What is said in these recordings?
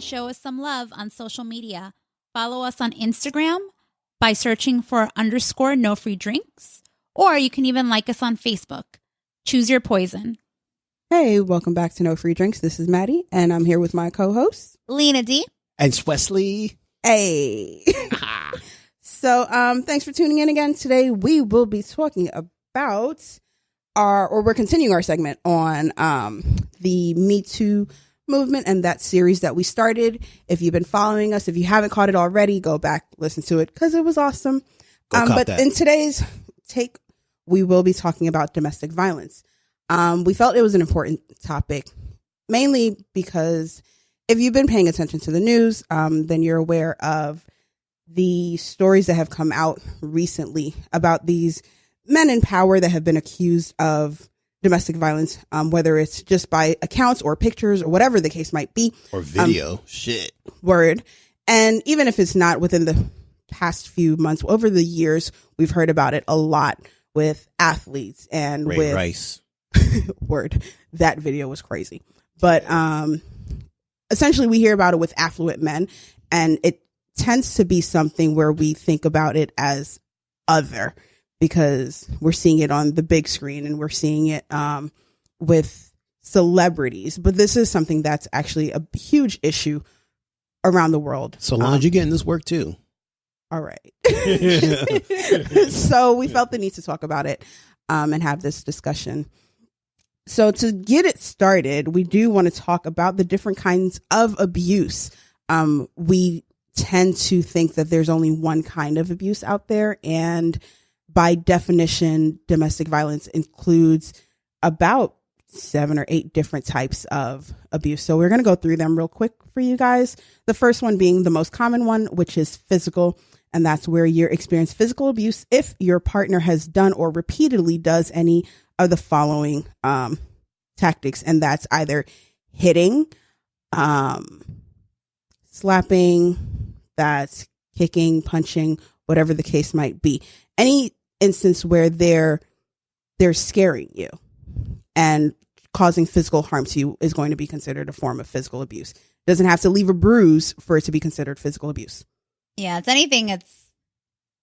show us some love on social media. Follow us on Instagram by searching for _no-free-drinks, or you can even like us on Facebook. Choose your poison. Hey, welcome back to No Free Drinks. This is Maddie, and I'm here with my co-host, Lena D. And it's Wesley. Hey. So, thanks for tuning in again. Today, we will be talking about we're continuing our segment on the Me Too movement and that series that we started. If you've been following us, if you haven't caught it already, go back, listen to it, because it was awesome. But in today's take, we will be talking about domestic violence. We felt it was an important topic, mainly because if you've been paying attention to the news, then you're aware of the stories that have come out recently about these men in power that have been accused of domestic violence, whether it's just by accounts or pictures or whatever the case might be. Or video. Shit. Word. And even if it's not within the past few months, over the years, we've heard about it a lot with athletes and Ray with Rice. Word. That video was crazy. But essentially we hear about it with affluent men, and it tends to be something where we think about it as other, because we're seeing it on the big screen and we're seeing it with celebrities. But this is something that's actually a huge issue around the world. Solange, you getting this work too? All right. So we felt the need to talk about it and have this discussion. So to get it started, we do want to talk about the different kinds of abuse. We tend to think that there's only one kind of abuse out there, and by definition, domestic violence includes about 7 or 8 different types of abuse. So we're going to go through them real quick for you guys. The first one being the most common one, which is physical. And that's where you experience physical abuse if your partner has done or repeatedly does any of the following tactics. And that's either hitting, slapping, that's kicking, punching, whatever the case might be. Any instance where they're scaring you and causing physical harm to you is going to be considered a form of physical abuse. Doesn't have to leave a bruise for it to be considered physical abuse. Yeah, it's anything.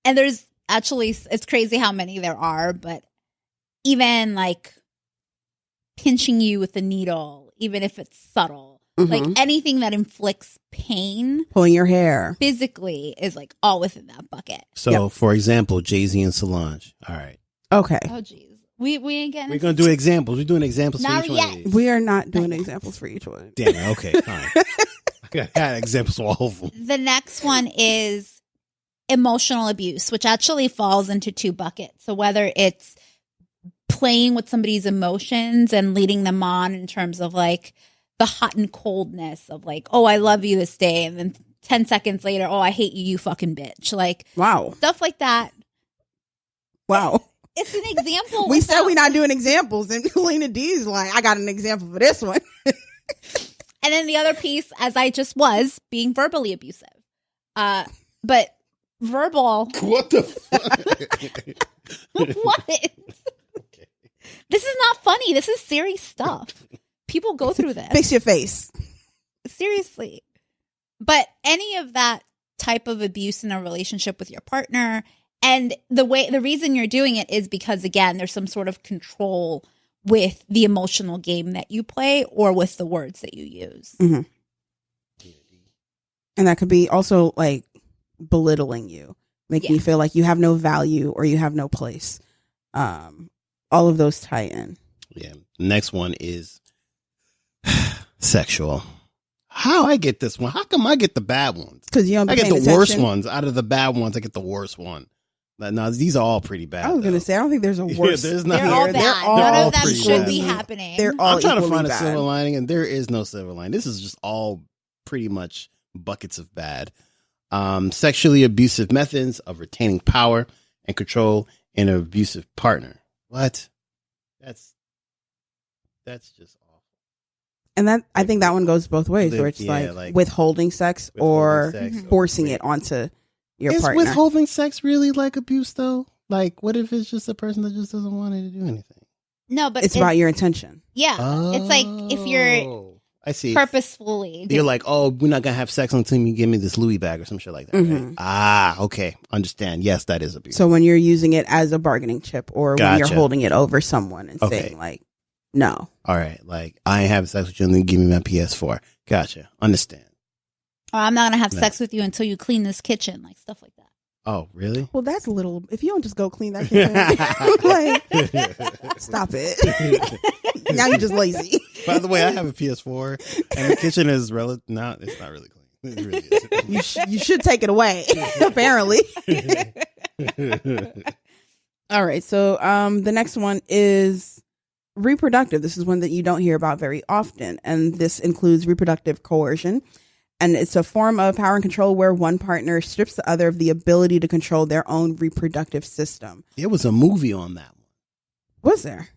And there's actually, it's crazy how many there are, but even like pinching you with a needle, even if it's subtle, like anything that inflicts pain, pulling your hair physically, is like all within that bucket. So, for example, Jay-Z and Solange. All right. Okay. Oh, geez. We ain't getting. We're going to do examples. We're doing examples Not for each yet. one of these. We are not doing examples for each one. Damn it. Okay. Fine. I got examples for all of them. The next one is emotional abuse, which actually falls into 2 buckets. So whether it's playing with somebody's emotions and leading them on in terms of like the hot and coldness of like, oh, I love you this day, and then 10 seconds later, oh, I hate you, you fucking bitch. Like, wow. Stuff like that. Wow. It's an example. We said we're not doing examples, and Lena D's like, I got an example for this one. And then the other piece, as I just was, being verbally abusive. But verbal. What the fuck? What? Okay. This is not funny. This is serious stuff. People go through this. Fix your face. Seriously. But any of that type of abuse in a relationship with your partner, and the reason you're doing it is because, again, there's some sort of control with the emotional game that you play or with the words that you use. Mm-hmm. And that could be also like belittling you, making you feel like you have no value or you have no place. All of those tie in. Yeah. Next one is sexual. How I get this one? How come I get the bad ones? Because you don't. I get the worst ones out of the bad ones. I get the worst one. No, these are all pretty bad. I was going to say, I don't think there's a worst. Yeah, there's not. They're all bad. None of them should bad. be happening. They're all I'm trying to equally find a bad. silver lining, and there is no silver lining. This is just all pretty much buckets of bad. Sexually abusive methods of retaining power and control in an abusive partner. What? That's just awful. And that, I think that one goes both ways, where it's like withholding sex or forcing it onto your partner. Is withholding sex really like abuse though? Like, what if it's just a person that just doesn't want to do anything? No, but it's about your intention. Yeah. It's like if you're I see. Purposefully. You're like, oh, we're not gonna have sex until you give me this Louis bag or some shit like that. Right? Ah, okay, understand. Yes, that is abuse. So when you're using it as a bargaining chip, or when you're Gotcha. holding it over someone and saying like, no. All right, like I ain't having sex with you and then give me my PS4. Gotcha. Understand. Or I'm not gonna have sex with you until you clean this kitchen, like stuff like that. Oh, really? Well, that's a little. If you don't just go clean that kitchen, like, stop it. Now you're just lazy. By the way, I have a PS4, and the kitchen is no, it's not really clean. It really is. You should take it away. Apparently. All right. So, the next one is reproductive. This is one that you don't hear about very often, and this includes reproductive coercion. And it's a form of power and control where one partner strips the other of the ability to control their own reproductive system. There was a movie on that one. Was there?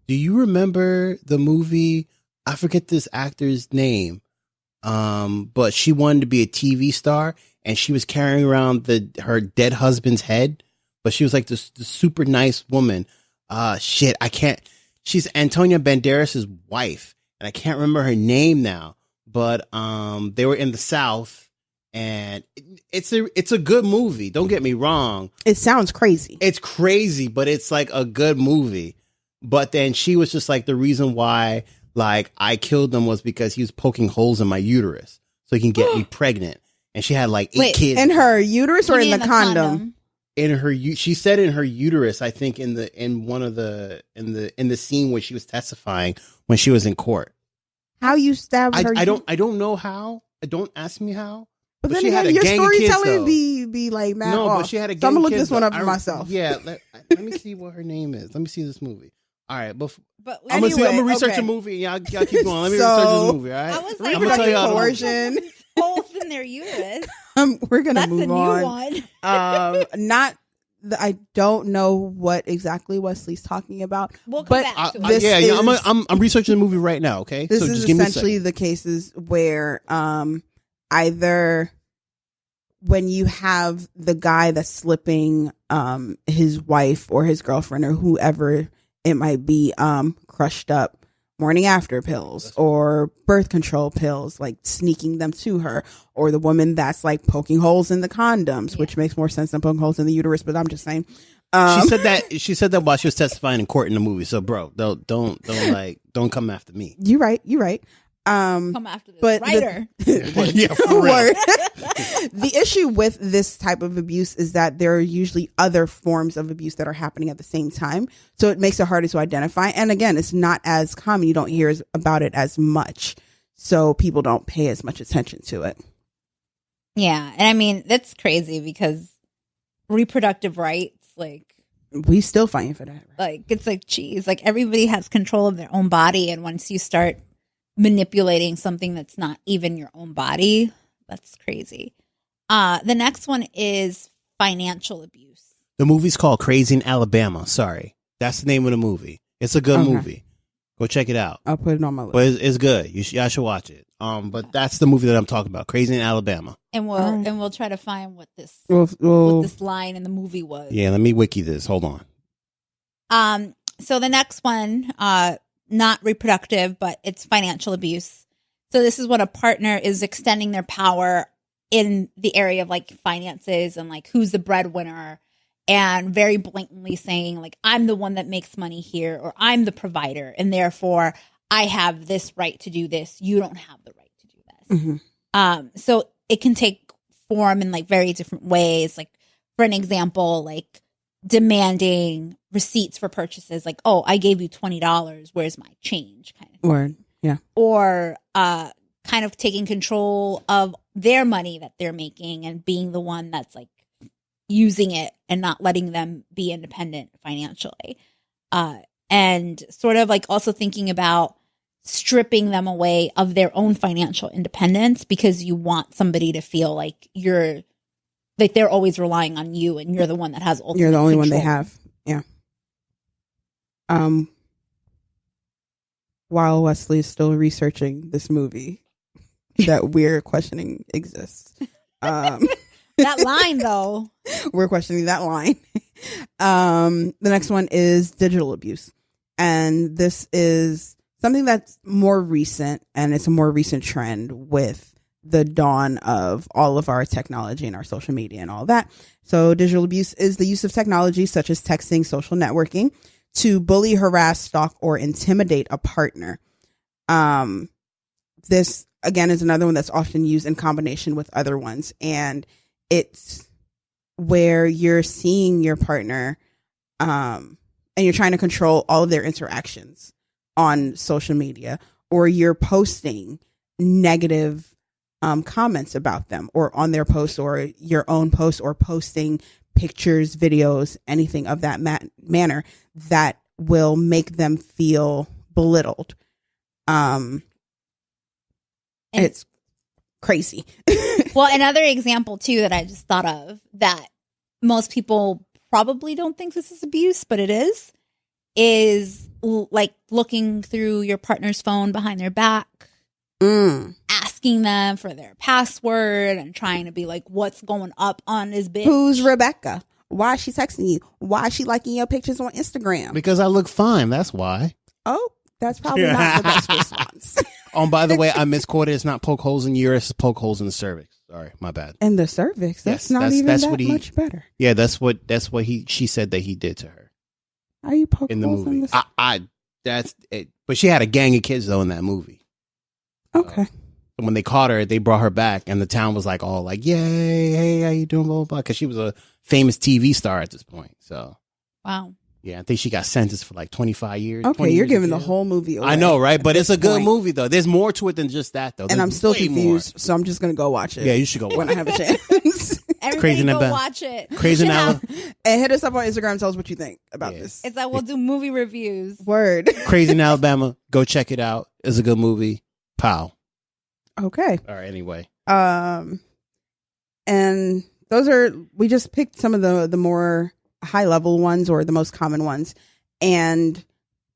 Do you remember the movie? I forget this actor's name, but she wanted to be a TV star, and she was carrying around her dead husband's head, but she was like this super nice woman. Shit, I can't. She's Antonia Banderas' wife, and I can't remember her name now. But they were in the South, and it's a good movie. Don't get me wrong. It sounds crazy. It's crazy, but it's like a good movie. But then she was just like, the reason why like I killed him was because he was poking holes in my uterus so he can get me pregnant. And she had like 8 kids. In her uterus or in the condom? In her, she said in her uterus. I think in the scene where she was testifying when she was in court. How you stabbed her? I don't know how. Don't ask me how. But then she again, had a your gang of kids, storytelling though. be like mad off. But she had a gang so I'm gonna of look kids, this one up though. for myself. Yeah, let me see what her name is. Let me see this movie. All right, but I'm gonna research a movie. Y'all keep going. Let me research this movie. All right, I was like, I'm gonna tell y'all coercion. Holes in their uterus. We're gonna That's move a new on. one. I don't know what exactly Wesley's talking about. We'll come back to it. I'm researching the movie right now. Okay, this so is just give me a essentially second. the cases where either when you have the guy that's slipping his wife or his girlfriend or whoever it might be crushed up morning after pills or birth control pills, like sneaking them to her, or the woman that's like poking holes in the condoms, which makes more sense than poking holes in the uterus, but I'm just saying. She said that while she was testifying in court in the movie. So bro, don't come after me. You're right. Come after this writer. Yeah, for real. The issue with this type of abuse is that there are usually other forms of abuse that are happening at the same time. So it makes it harder to identify. And again, it's not as common. You don't hear about it as much. So people don't pay as much attention to it. Yeah. And I mean, that's crazy because reproductive rights, like, we still fighting for that. Right? like it's like, geez, like everybody has control of their own body. And once you start manipulating something that's not even your own body, that's crazy. The next one is financial abuse. The movie's called Crazy in Alabama. Sorry, that's the name of the movie. It's a good movie. Go check it out. I'll put it on my list. But it's good. Y'all should watch it. But that's the movie that I'm talking about. Crazy in Alabama. And we'll try to find what this Well, this line in the movie was. Yeah, let me wiki this. Hold on. So the next one, not reproductive, but it's financial abuse. So this is when a partner is extending their power in the area of like finances and like who's the breadwinner, and very blatantly saying like, I'm the one that makes money here, or I'm the provider, and therefore I have this right to do this. You don't have the right to do this. Mm-hmm. So it can take form in like very different ways. Like for an example, like demanding receipts for purchases, like, oh, I gave you $20. Where's my change? Kind of thing. Word. Yeah. Or kind of taking control of their money that they're making and being the one that's like using it and not letting them be independent financially. And sort of like also thinking about stripping them away of their own financial independence because you want somebody to feel like you're like they're always relying on you and you're the one that has ultimate You're the only one control. they have. Yeah. While Wesley is still researching this movie that we're questioning exists. That line though. We're questioning that line. The next one is digital abuse. And this is something that's more recent, and it's a more recent trend with the dawn of all of our technology and our social media and all that. So digital abuse is the use of technology such as texting, social networking to bully, harass, stalk, or intimidate a partner. This again is another one that's often used in combination with other ones, and it's where you're seeing your partner and you're trying to control all of their interactions on social media, or you're posting negative comments about them or on their posts or your own posts, or posting pictures, videos, anything of that manner that will make them feel belittled. It's crazy. Well, another example too that I just thought of that most people probably don't think this is abuse, but it is like looking through your partner's phone behind their back, asking them for their password and trying to be like, what's going up on this bitch? Who's Rebecca? Why is she texting you? Why is she liking your pictures on Instagram? Because I look fine. That's why. Oh, that's probably not the best response. Oh, by the way, I misquoted. It's not poke holes in the uterus, it's poke holes in the cervix. Sorry, my bad. And the cervix. That's not even much better. Yeah, that's what she said that he did to her. Are you poke in the holes movie? in the That's it. But she had a gang of kids though in that movie. Okay. When they caught her, they brought her back, and the town was like all like, "Yay, hey, how you doing?" Blah blah blah, because she was a famous TV star at this point. So, wow. Yeah, I think she got sentenced for like 25 years. Okay, you're giving the whole movie away. I know, right? But it's a good movie, though. There's more to it than just that, though. And I'm still confused, so I'm just going to go watch it. Yeah, you should go watch when I have a chance. Everybody Crazy go Naba. watch it. Crazy Naba. And hit us up on Instagram and tell us what you think about this. It's like we'll do movie reviews. Word. Crazy in Alabama. Go check it out. It's a good movie. Pow. Okay. All right, anyway. And those are, we just picked some of the more high level ones or the most common ones. And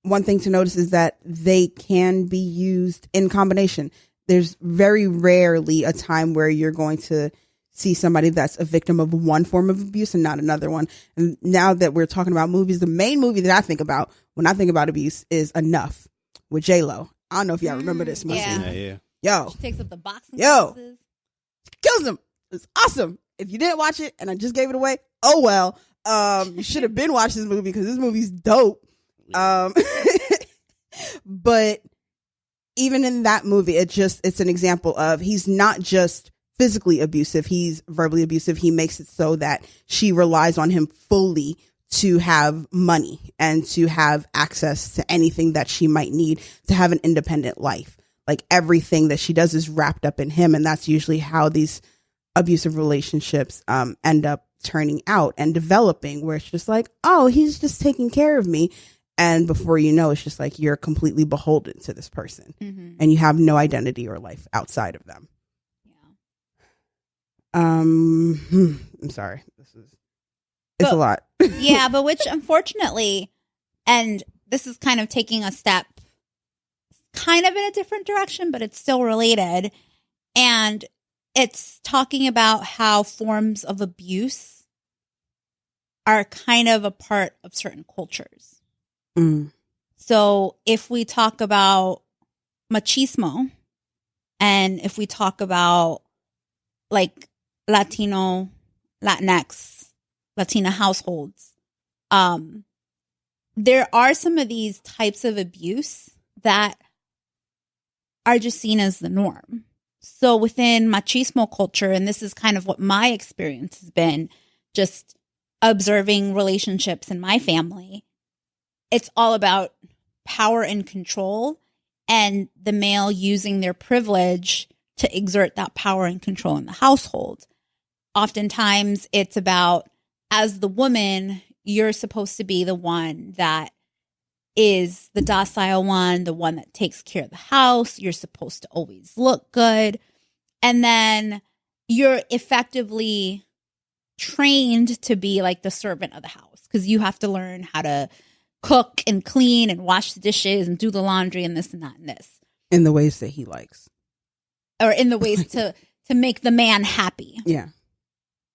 one thing to notice is that they can be used in combination. There's very rarely a time where you're going to see somebody that's a victim of one form of abuse and not another one. And now that we're talking about movies, the main movie that I think about when I think about abuse is Enough with J-Lo. I don't know if y'all remember this movie. Yeah. Yo. She takes up the boxing classes. Kills him. It's awesome. If you didn't watch it and I just gave it away, oh well. You should have been watching this movie because this movie's dope. But even in that movie, it's an example of he's not just physically abusive, he's verbally abusive. He makes it so that she relies on him fully to have money and to have access to anything that she might need to have an independent life. Like everything that she does is wrapped up in him. And that's usually how these abusive relationships end up turning out and developing, where it's just like, oh, he's just taking care of me. And before you know, it's just like you're completely beholden to this person and you have no identity or life outside of them. Yeah. I'm sorry. It's a lot. Yeah, but which unfortunately, and this is kind of taking a step kind of in a different direction, but it's still related. And it's talking about how forms of abuse are kind of a part of certain cultures. So if we talk about machismo, and if we talk about like Latino, Latinx, Latina households, there are some of these types of abuse that are just seen as the norm. So within machismo culture, and this is kind of what my experience has been, just observing relationships in my family, it's all about power and control and the male using their privilege to exert that power and control in the household. Oftentimes it's about, as the woman, you're supposed to be the one that is the docile one, the one that takes care of the house. You're supposed to always look good. And then you're effectively trained to be like the servant of the house because you have to learn how to cook and clean and wash the dishes and do the laundry and this and that and this. In the ways that he likes. Or in the ways to make the man happy. Yeah.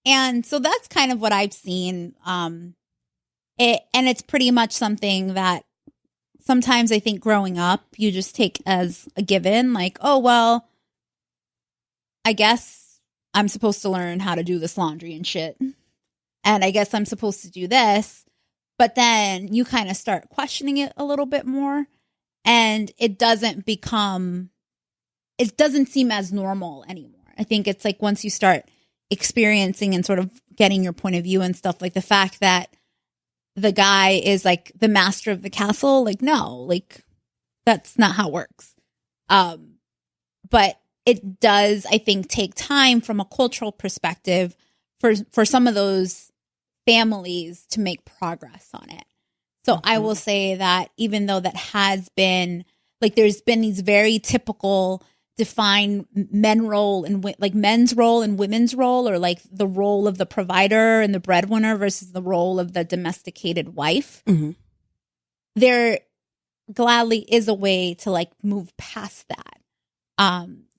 And so that's kind of what I've seen. And it's pretty much something that sometimes I think growing up, you just take as a given, like, oh, well, I guess I'm supposed to learn how to do this laundry and shit. And I guess I'm supposed to do this. But then you kind of start questioning it a little bit more. And it doesn't seem as normal anymore. I think it's like once you start experiencing and sort of getting your point of view and stuff, like the fact that the guy is like the master of the castle, like, no, like that's not how it works. But it does, I think, take time from a cultural perspective for some of those families to make progress on it. So I will say that even though that has been, like, there's been these very typical defined men's role and women's role, or like the role of the provider and the breadwinner versus the role of the domesticated wife. Mm-hmm. There gladly is a way to like move past that.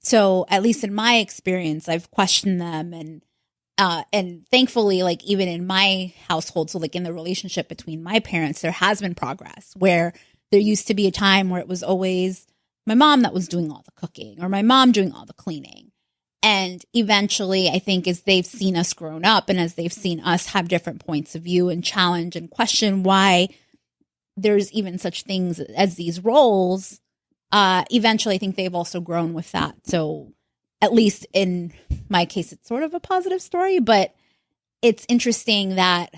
So at least in my experience, I've questioned them, and thankfully, like even in my household, so like in the relationship between my parents, there has been progress where there used to be a time where it was always my mom that was doing all the cooking or my mom doing all the cleaning. And eventually, I think as they've seen us grown up and as they've seen us have different points of view and challenge and question why there's even such things as these roles, eventually I think they've also grown with that. So at least in my case, it's sort of a positive story, but it's interesting that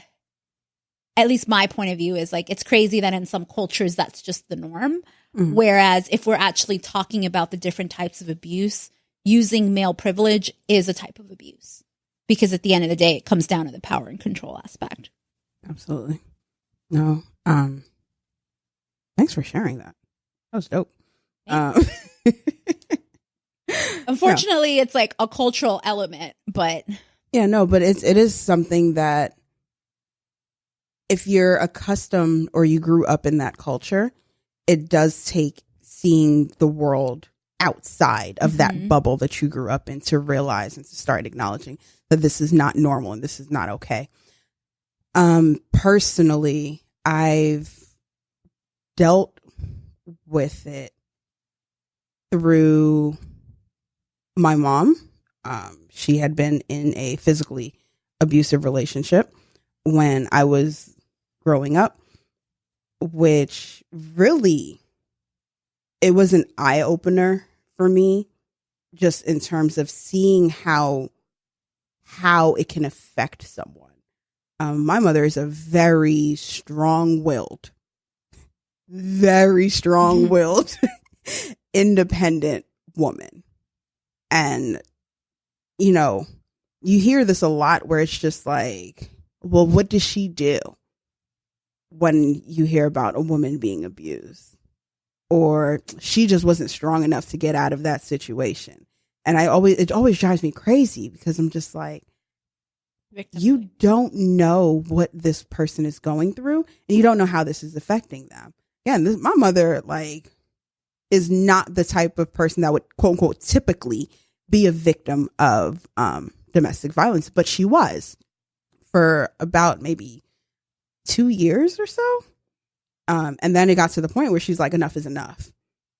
at least my point of view is like, it's crazy that in some cultures that's just the norm. Mm-hmm. Whereas if we're actually talking about the different types of abuse, using male privilege is a type of abuse, because at the end of the day, it comes down to the power and control aspect. Absolutely. No. Thanks for sharing that. That was dope. Unfortunately, it's like a cultural element, but yeah, no, but it is something that if you're accustomed or you grew up in that culture, it does take seeing the world outside of that bubble that you grew up in to realize and to start acknowledging that this is not normal and this is not okay. Personally, I've dealt with it through my mom. She had been in a physically abusive relationship when I was growing up, which really, it was an eye opener for me, just in terms of seeing how it can affect someone. My mother is a very strong-willed, independent woman. And, you know, you hear this a lot where it's just like, well, what does she do when you hear about a woman being abused? Or she just wasn't strong enough to get out of that situation. And it always drives me crazy, because I'm just like, you don't know what this person is going through, and you don't know how this is affecting them. Again, my mother, like, is not the type of person that would, quote unquote, typically be a victim of domestic violence, but she was for about maybe 2 years or so. And then it got to the point where she's like, enough is enough.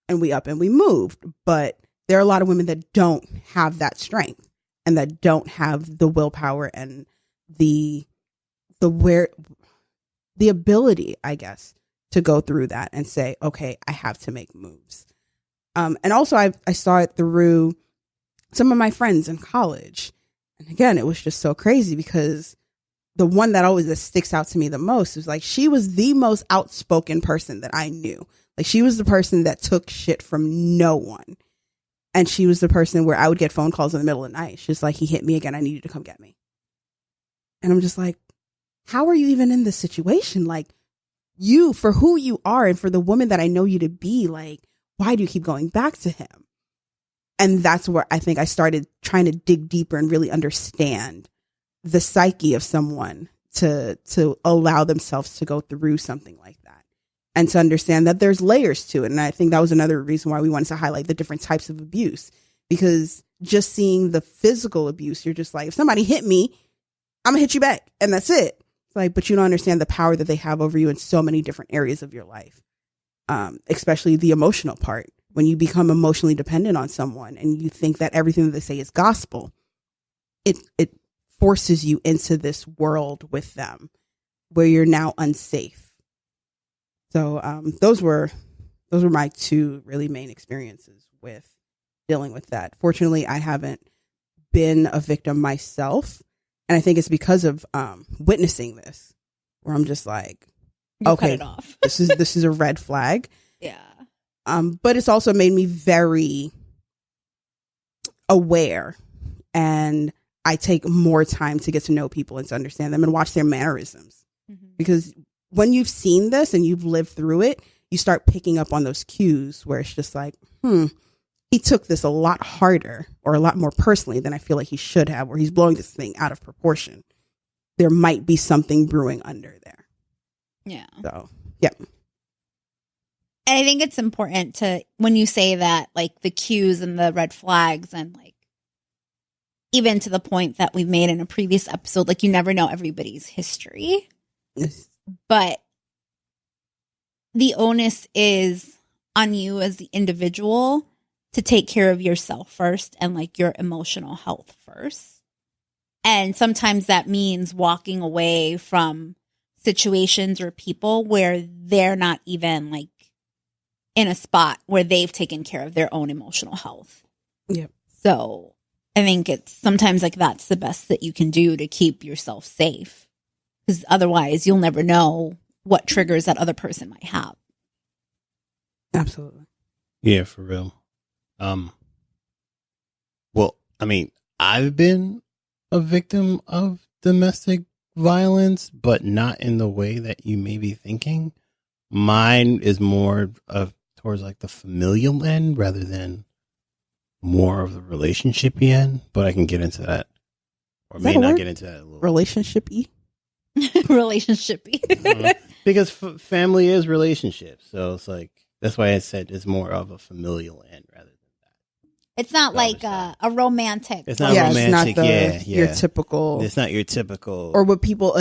And we up and we moved. But there are a lot of women that don't have that strength and that don't have the willpower and the ability, I guess, to go through that and say, okay, I have to make moves. And also I saw it through some of my friends in college. And again, it was just so crazy, because the one that sticks out to me the most was like, she was the most outspoken person that I knew. Like, she was the person that took shit from no one. And she was the person where I would get phone calls in the middle of the night. She's like, he hit me again. I need you to come get me. And I'm just like, how are you even in this situation? Like, you, for who you are and for the woman that I know you to be, like, why do you keep going back to him? And that's where I think I started trying to dig deeper and really understand the psyche of someone to allow themselves to go through something like that, and to understand that there's layers to it. And I think that was another reason why we wanted to highlight the different types of abuse, because just seeing the physical abuse, you're just like, if somebody hit me, I'm gonna hit you back, and that's it. It's like, but you don't understand the power that they have over you in so many different areas of your life. especially the emotional part. When you become emotionally dependent on someone and you think that everything that they say is gospel, it forces you into this world with them where you're now unsafe. So those were my two really main experiences with dealing with that. Fortunately, I haven't been a victim myself, and I think it's because of witnessing this, where I'm just like, You okay, cut it off. this is a red flag. Yeah. But it's also made me very aware, and I take more time to get to know people and to understand them and watch their mannerisms. Mm-hmm. Because when you've seen this and you've lived through it, you start picking up on those cues where it's just like, he took this a lot harder or a lot more personally than I feel like he should have, where he's blowing this thing out of proportion. There might be something brewing under there. Yeah. So, yeah. And I think it's important to, when you say that, like the cues and the red flags, and like even to the point that we've made in a previous episode, like you never know everybody's history, Yes. but the onus is on you as the individual to take care of yourself first and like your emotional health first. And sometimes that means walking away from situations or people where they're not even like in a spot where they've taken care of their own emotional health. Yep. So I think it's sometimes like that's the best that you can do to keep yourself safe, because otherwise you'll never know what triggers that other person might have. Absolutely. Yeah, for real. Well, I mean, I've been a victim of domestic violence, but not in the way that you may be thinking. Mine is more of towards like the familial end rather than more of the relationshipy end, but I can get into that, or may not get into that a little. Relationship-y? Relationshipy. Because family is relationships, so it's like that's why I said it's more of a familial end rather than that. It's not like a romantic. It's not It's romantic. not Yeah. your typical. It's not your typical, or what people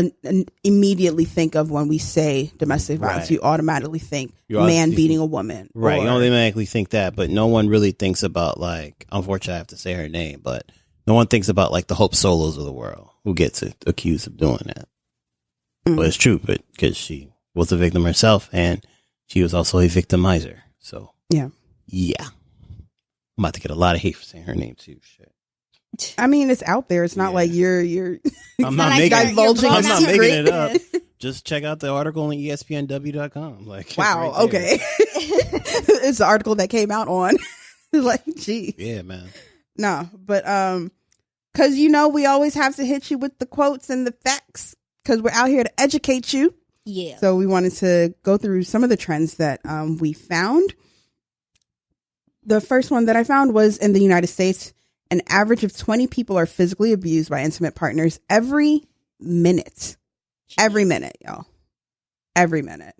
immediately think of when we say domestic violence. Right. You automatically think You man automatically beating think- a woman. right. or- You automatically think that, but no one really thinks about like. Unfortunately, I have to say her name, but no one thinks about like the Hope Solos of the world who gets accused of doing that. But it's true, but because she was a victim herself, and she was also a victimizer. So Yeah. I'm about to get a lot of hate for saying her name too. Shit. I mean, it's out there. It's not Yeah. like you're. I'm not like making you're divulging blowing a out secret. making it up. business. Just check out the article on ESPNW.com. Like, Wow. right there. Okay. It's the article that came out on. Like, gee. Yeah, man. No, but because we always have to hit you with the quotes and the facts because we're out here to educate you. Yeah. So we wanted to go through some of the trends that we found. The first one that I found was in the United States, an average of 20 people are physically abused by intimate partners every minute. Every minute, y'all. Every minute.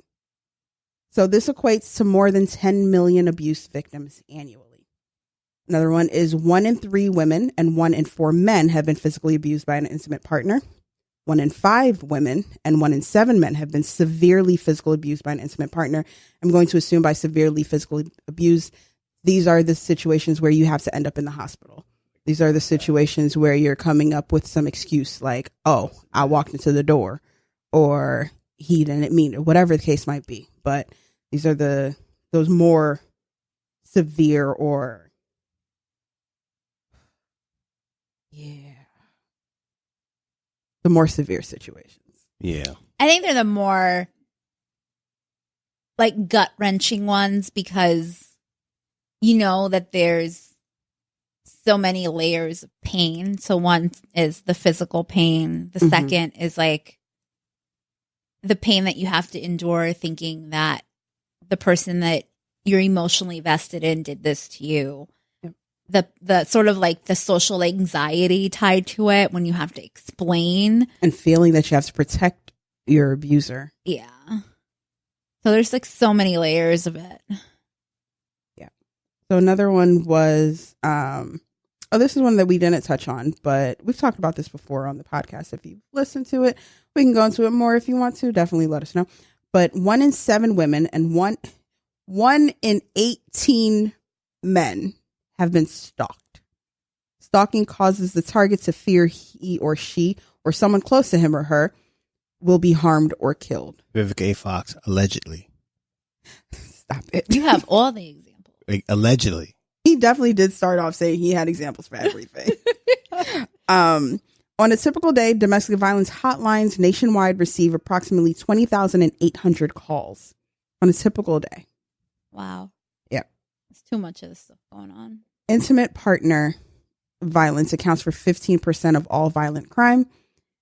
So this equates to more than 10 million abuse victims annually. Another one is 1 in 3 women and 1 in 4 men have been physically abused by an intimate partner. 1 in 5 women and 1 in 7 men have been severely physically abused by an intimate partner. I'm going to assume by severely physically abused, these are the situations where you have to end up in the hospital. These are the situations where you're coming up with some excuse like, oh, I walked into the door, or he didn't mean it, whatever the case might be. But these are those more severe or the more severe situations. Yeah. I think they're the more like gut wrenching ones, because you know that there's so many layers of pain. So one is the physical pain. The second is like the pain that you have to endure thinking that the person that you're emotionally vested in did this to you. The sort of like the social anxiety tied to it when you have to explain. And feeling that you have to protect your abuser. Yeah. So there's like so many layers of it. Yeah. So another one was, this is one that we didn't touch on, but we've talked about this before on the podcast. If you listen to it, we can go into it more if you want to. Definitely let us know. But 1 in 7 women and 1 1 in 18 men have been stalked. Stalking causes the target to fear he or she or someone close to him or her will be harmed or killed. Vivica A. Fox, allegedly. Stop it. You have all the examples. Like, allegedly. He definitely did start off saying he had examples for everything. On a typical day, domestic violence hotlines nationwide receive approximately 20,800 calls on a typical day. Wow. Yeah. It's too much of this stuff going on. Intimate partner violence accounts for 15% of all violent crime.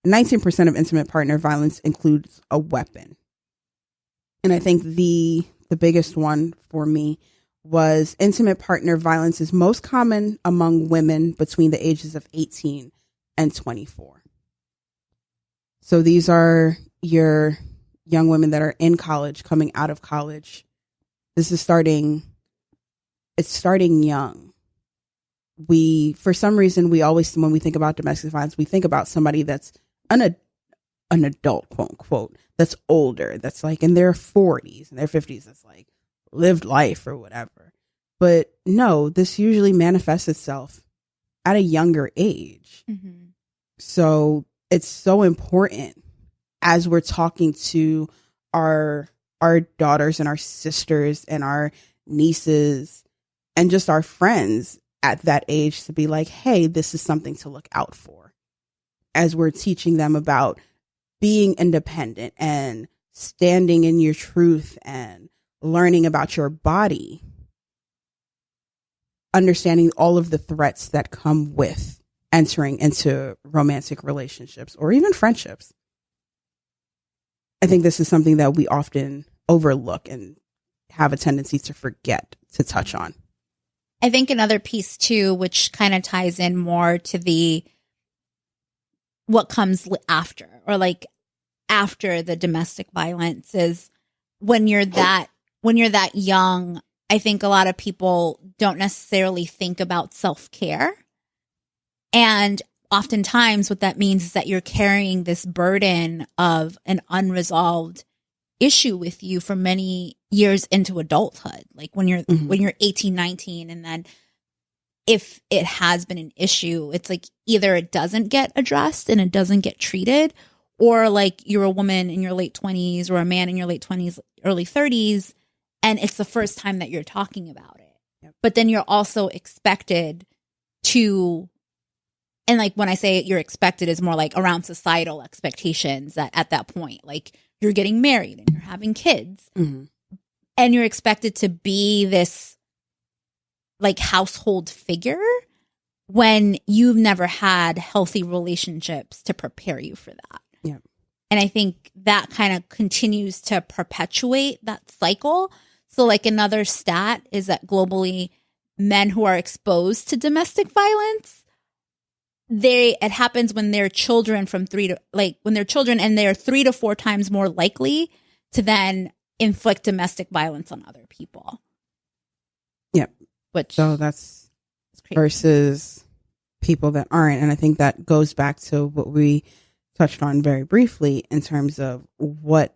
19% of intimate partner violence includes a weapon. And I think the biggest one for me was intimate partner violence is most common among women between the ages of 18 and 24. So these are your young women that are in college, coming out of college. This is starting young. For some reason, we always, when we think about domestic violence, we think about somebody that's an adult, quote unquote, that's older, that's like in their 40s and their 50s, that's like lived life or whatever. But no, this usually manifests itself at a younger age. Mm-hmm. So it's so important as we're talking to our daughters and our sisters and our nieces and just our friends at that age to be like, hey, this is something to look out for, as we're teaching them about being independent and standing in your truth and learning about your body, understanding all of the threats that come with entering into romantic relationships or even friendships. I think this is something that we often overlook and have a tendency to forget to touch on. I think another piece too, which kind of ties in more to what comes after, or like after the domestic violence, is when you're that young. I think a lot of people don't necessarily think about self-care. And oftentimes what that means is that you're carrying this burden of an unresolved issue with you for many years into adulthood. Like when you're 18, 19, and then if it has been an issue, it's like either it doesn't get addressed and it doesn't get treated, or like you're a woman in your late 20s or a man in your late 20s, early 30s, and it's the first time that you're talking about it. Yep. But But then you're also expected to, and like when I say you're expected is more like around societal expectations, that at that point, like you're getting married and you're having kids, and you're expected to be this like household figure when you've never had healthy relationships to prepare you for that. Yeah. And I think that kind of continues to perpetuate that cycle. So like another stat is that globally, men who are exposed to domestic violence, it happens when they're children when they're children, and they're 3 to 4 times more likely to then inflict domestic violence on other people. Yep. So that's versus people that aren't. And I think that goes back to what we touched on very briefly in terms of what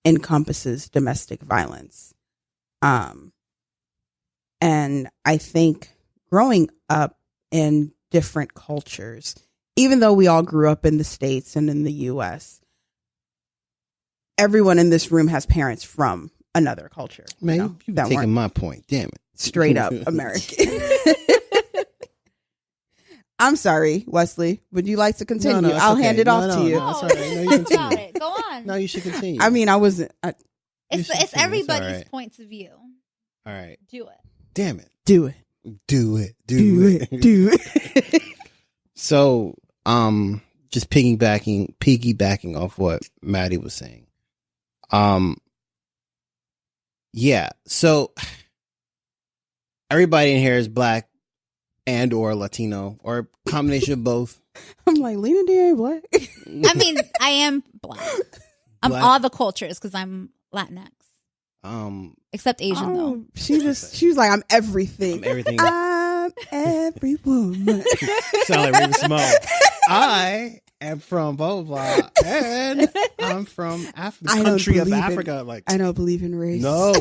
encompasses domestic violence. And I think growing up in different cultures, even though we all grew up in the States and in the US, everyone in this room has parents from another culture. Man, you that taking weren't my point. Damn it. straight up American. I'm sorry, Wesley. Would you like to continue? No, it's I'll okay. hand it off to you. No, it's all right. No, you continue. Got it. Go on. No, you should continue. I mean, I wasn't. It's continue. It's everybody's all right. points of view. All right. Do it. Damn it. Do it. Do it. Do it. Do it. So, just piggybacking off what Maddie was saying. Yeah. So everybody in here is black and or Latino or a combination of both. I'm like, Lena D ain't black. I mean, I am black. I'm Black. all the cultures because I'm Latinx. Except Asian though. She was like, I'm everything. Everything. I'm every woman. Sound like Raven Simone. I am from blah, blah, blah, and I'm from the country of Africa. Like, I don't believe in race. no,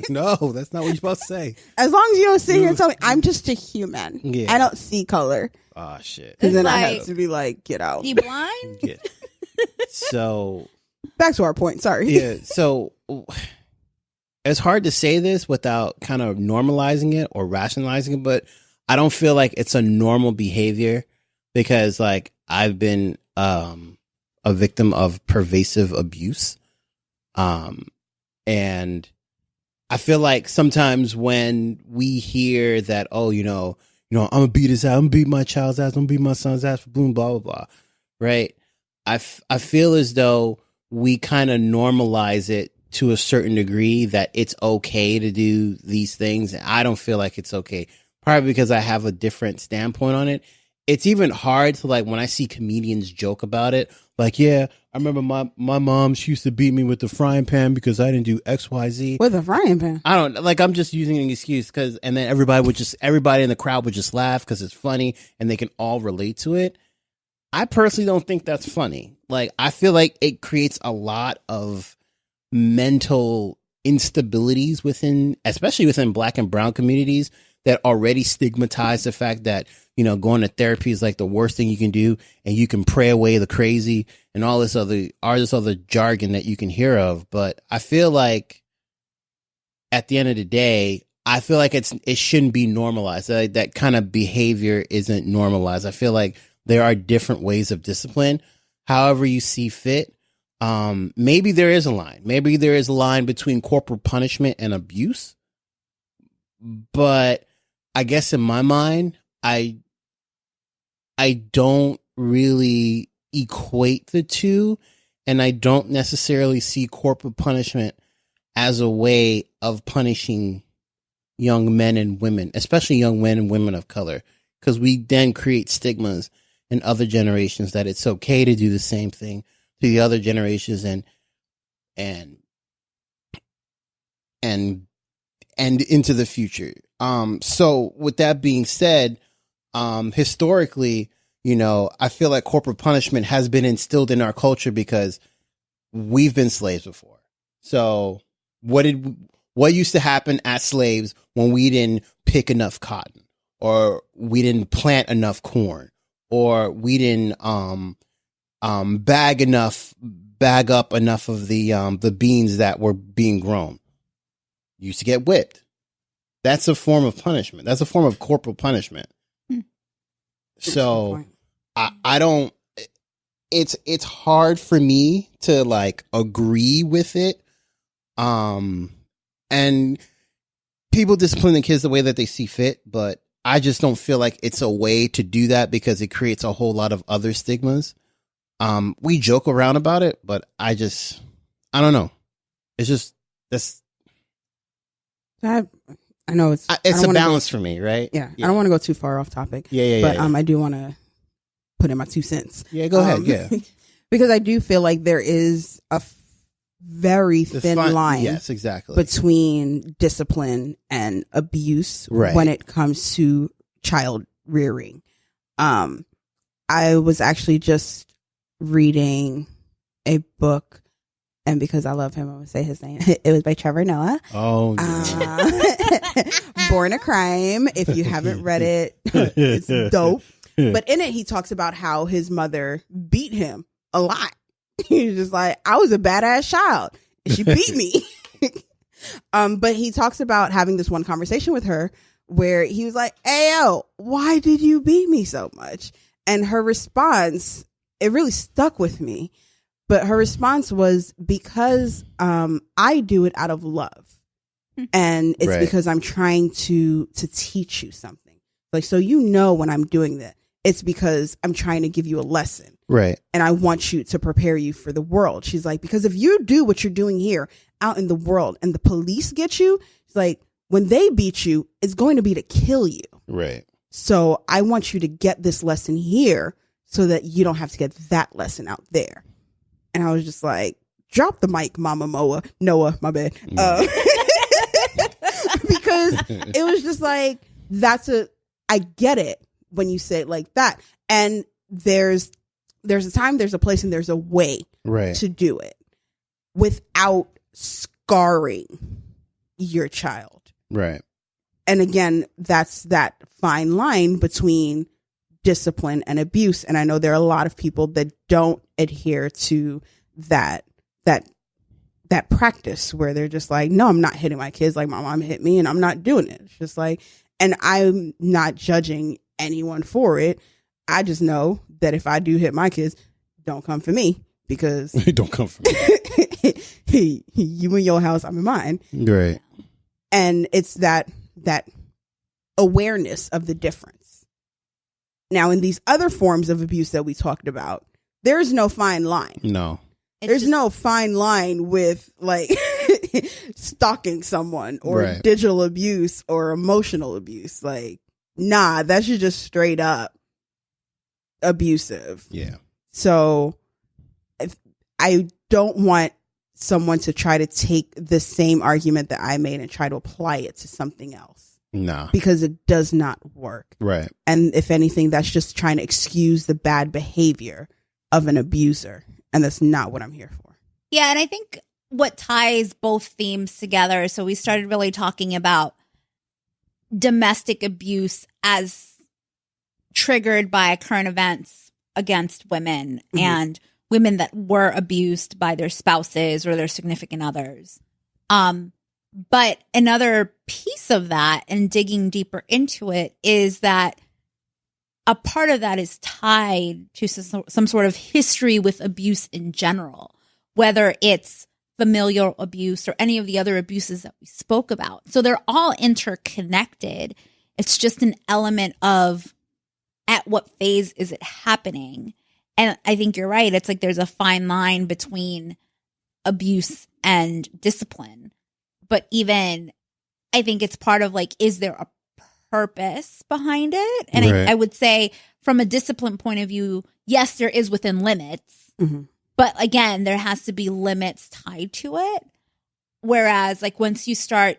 no, that's not what you're supposed to say. As long as you don't sit here and tell me I'm just a human. Yeah. I don't see color. Oh, shit. Because then I like- have to be like, get out. You blind? Yeah. So, Back to our point. Sorry. yeah, so it's hard to say this without kind of normalizing it or rationalizing it, but I don't feel like it's a normal behavior because, like, I've been a victim of pervasive abuse. And I feel like sometimes when we hear that, oh, I'm gonna beat his ass, I'm gonna beat my child's ass, I'm gonna beat my son's ass for blah, blah, blah, right? I feel as though we kind of normalize it to a certain degree that it's okay to do these things. And I don't feel like it's okay, probably because I have a different standpoint on it. It's even hard to, like, when I see comedians joke about it, like, yeah, I remember my mom, she used to beat me with the frying pan because I didn't do X, Y, Z. With a frying pan. I don't, like, I'm just using an excuse and then everybody in the crowd would just laugh because it's funny and they can all relate to it. I personally don't think that's funny. Like, I feel like it creates a lot of mental instabilities especially within Black and brown communities that already stigmatize the fact that, going to therapy is like the worst thing you can do, and you can pray away the crazy and all this other jargon that you can hear of. But I feel like at the end of the day, I feel like it shouldn't be normalized. That kind of behavior isn't normalized. I feel like there are different ways of discipline, however you see fit. Maybe there is a line. Maybe there is a line between corporal punishment and abuse. But I guess in my mind, I don't really equate the two, and I don't necessarily see corporal punishment as a way of punishing young men and women, especially young men and women of color, because we then create stigmas in other generations that it's okay to do the same thing to the other generations and into the future. So with that being said, historically, I feel like corporal punishment has been instilled in our culture because we've been slaves before. So what used to happen as slaves when we didn't pick enough cotton, or we didn't plant enough corn, or we didn't bag up enough of the beans that were being grown? You used to get whipped. That's a form of punishment. That's a form of corporal punishment. So I don't, it's hard for me to, like, agree with it. And people discipline the kids the way that they see fit, but I just don't feel like it's a way to do that because it creates a whole lot of other stigmas. We joke around about it, but I don't know. It's just, I know it's a balance for me, right? Yeah. I don't want to go too far off topic. But I do want to put in my 2 cents. Yeah, go ahead. Yeah. Because I do feel like there is a very thin line. Yes, exactly. Between discipline and abuse when it comes to child rearing. I was actually just reading a book, and because I love him, I'm going to say his name. It was by Trevor Noah. Oh, yeah. Born a Crime. If you haven't read it, it's dope. But in it, he talks about how his mother beat him a lot. He was just like, I was a badass child, and she beat me. But he talks about having this one conversation with her where he was like, hey, yo, why did you beat me so much? And her response, it really stuck with me. But her response was, because I do it out of love. And it's because I'm trying to teach you something. Like, so when I'm doing that, it's because I'm trying to give you a lesson. Right. And I want you to prepare you for the world. She's like, because if you do what you're doing here out in the world and the police get you, it's like, when they beat you, it's going to be to kill you. Right. So I want you to get this lesson here so that you don't have to get that lesson out there. And I was just like, drop the mic, Mama Noah, my bad. Because it was just like, that's I get it when you say it like that. And there's a time, there's a place, and there's a way to do it without scarring your child. Right. And again, that's that fine line between discipline and abuse. And I know there are a lot of people that don't adhere to that practice, where they're just like, no, I'm not hitting my kids like my mom hit me, and I'm not doing it. It's just like, and I'm not judging anyone for it. I just know that if I do hit my kids, don't come for me, because don't come for me. You in your house, I'm in mine. Right. And it's that awareness of the difference. Now, in these other forms of abuse that we talked about, there's no fine line. No. There's no fine line with like stalking someone or digital abuse or emotional abuse. Like, nah, that's just straight up abusive. Yeah. So I don't want someone to try to take the same argument that I made and try to apply it to something else. Nah. Because it does not work. Right. And if anything, that's just trying to excuse the bad behavior of an abuser. And that's not what I'm here for. Yeah, and I think what ties both themes together, so we started really talking about domestic abuse as triggered by current events against women and women that were abused by their spouses or their significant others. But another piece of that, and digging deeper into it, is that a part of that is tied to some sort of history with abuse in general, whether it's familial abuse or any of the other abuses that we spoke about. So they're all interconnected. It's just an element of at what phase is it happening? And I think you're right. It's like there's a fine line between abuse and discipline. But even I think it's part of like, is there a purpose behind it? And I would say from a discipline point of view, yes, there is within limits. But again, there has to be limits tied to it. Whereas like once you start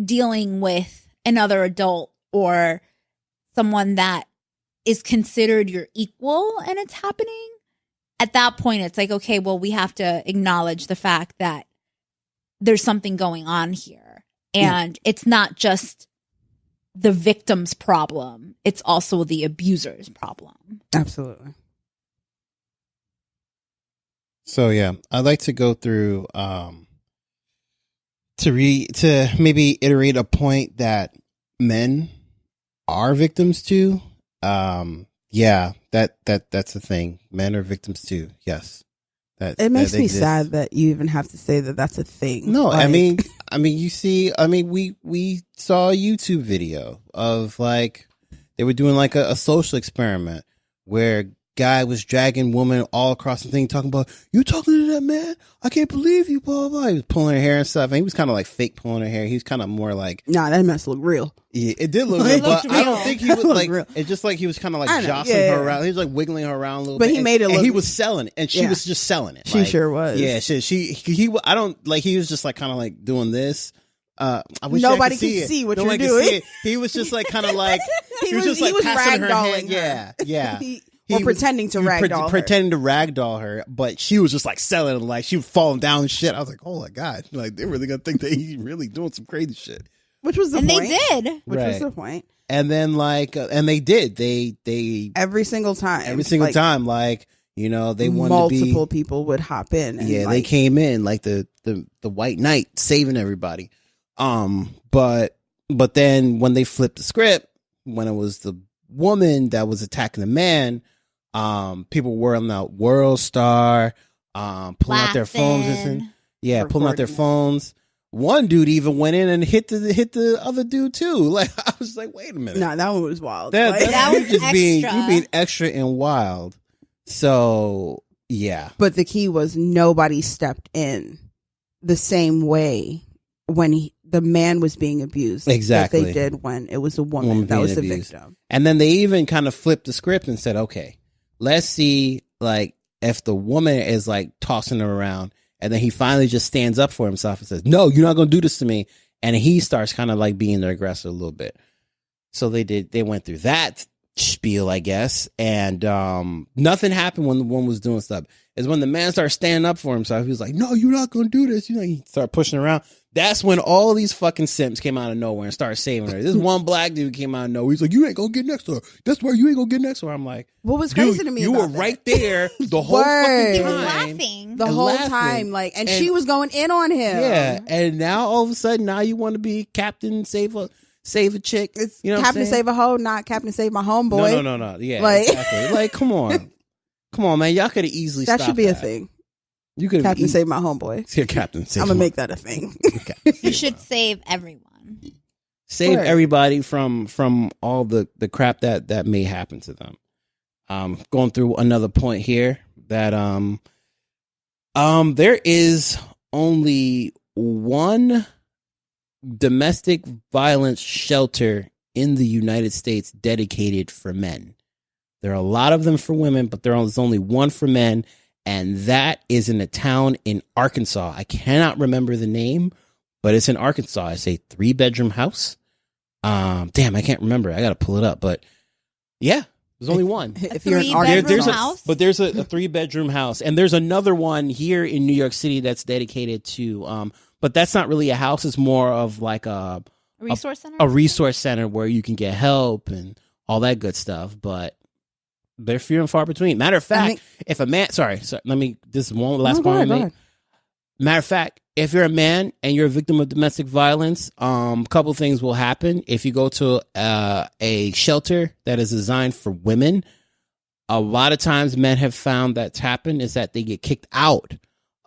dealing with another adult or someone that is considered your equal and it's happening, at that point, it's like, okay, well, we have to acknowledge the fact that there's something going on here. And it's not just the victim's problem. It's also the abuser's problem. Absolutely. So, yeah, I'd like to go through to maybe iterate a point that men are victims to. Yeah, that's the thing. Men are victims too. Yes. It makes me sad that you even have to say that that's a thing. No, like, I mean, you see, we saw a YouTube video of like they were doing like a social experiment where guy was dragging woman all across the thing, talking about, you talking to that man? I can't believe you, blah, blah. He was pulling her hair and stuff. And he was kind of like fake pulling her hair. He was kind of more like, nah, that mess looked real. Yeah, it did look real, but I don't think he was like, it's just like he was kind of like jostling her around. He was like wiggling her around a little bit. But he made it look. And he was selling it, and she was just selling it. She like, sure was. Yeah, I don't like, he was just like kind of like doing this. I wish nobody can see what you're doing. He was just like kind of like, he was just like passing her hand. Yeah. Or pretending to ragdoll her. Pretending to ragdoll her, but she was just like selling it, like she was falling down and shit. I was like, oh my God. Like they're really gonna think that he's really doing some crazy shit. Which was the point. And they did. Which was the point. And then like, and they did. They every single time. Every single time, like, you know, they wanted multiple people would hop in. And they came in like the white knight saving everybody. But then when they flipped the script, when it was the woman that was attacking the man, people were on that World Star, pulling out their phones. Pulling out their phones. One dude even went in and hit the other dude too. Like I was like, wait a minute. Nah, that one was wild. That was just extra. being extra and wild. So yeah. But the key was nobody stepped in the same way when the man was being abused. Exactly. That they did when it was a woman that was the victim. And then they even kind of flipped the script and said, okay, let's see like if the woman is like tossing her around. And then he finally just stands up for himself and says, no, you're not going to do this to me. And he starts kind of like being the aggressor a little bit. So they went through that spiel, I guess, and nothing happened when the woman was doing stuff. Is when the man started standing up for himself. He was like, "No, you're not gonna do this." You know, he started pushing around. That's when all these fucking simps came out of nowhere and started saving her. This one black dude came out of nowhere. He's like, "You ain't gonna get next to her. That's why you ain't gonna get next to her." I'm like, what was crazy to me? You about were that? right there the whole Word. He fucking was time. laughing. The And whole laughing. time, like, and she was going in on him. Yeah, and now all of a sudden, now you want to be Captain Save a chick. It's You know, Captain Save a Hoe, not Captain Save my homeboy. No. Yeah, Like- exactly. Like, come on, man. Y'all could have easily That stopped should be a that. thing. You could Captain Save my homeboy. Yeah, Captain Save. I'm gonna make that a thing. You should save everyone. Save Right. everybody from all the crap that may happen to them. Going through another point here that there is only one domestic violence shelter in the United States dedicated for men. There are a lot of them for women, but there's only one for men, and that is in a town in Arkansas. I cannot remember the name, but it's in Arkansas. It's a 3-bedroom house. Damn, I can't remember. I got to pull it up, but yeah, there's only one. If you're in three-bedroom Arkansas, house? But there's a 3-bedroom house, and there's another one here in New York City that's dedicated to, but that's not really a house. It's more of like a Resource center? a resource center where you can get help and all that good stuff. But they're few and far between. Matter of fact, if a man, sorry, this is one last point I make. Matter of fact, if you're a man and you're a victim of domestic violence, a couple things will happen. If you go to a shelter that is designed for women, a lot of times men have found that's happened is that they get kicked out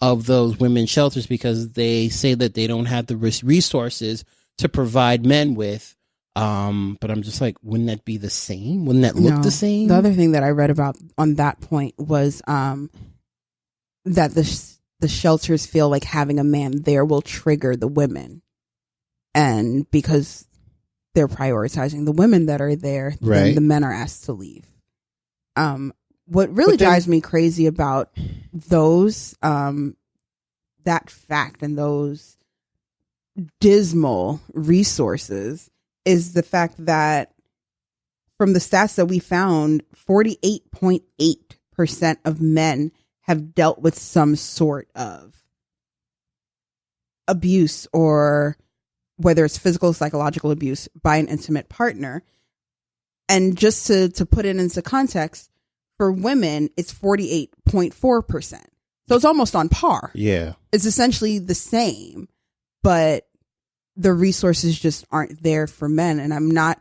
of those women's shelters because they say that they don't have the resources to provide men with. But I'm just like, wouldn't that be the same? Wouldn't that look the same? The other thing that I read about on that point was that the shelters feel like having a man there will trigger the women, and because they're prioritizing the women that are there, then Right. the men are asked to leave. What really drives me crazy about those that fact and those dismal resources is the fact that from the stats that we found, 48.8% of men have dealt with some sort of abuse, or whether it's physical, psychological abuse by an intimate partner. And just to put it into context, for women, it's 48.4%. So it's almost on par. Yeah. It's essentially the same, but the resources just aren't there for men. And I'm not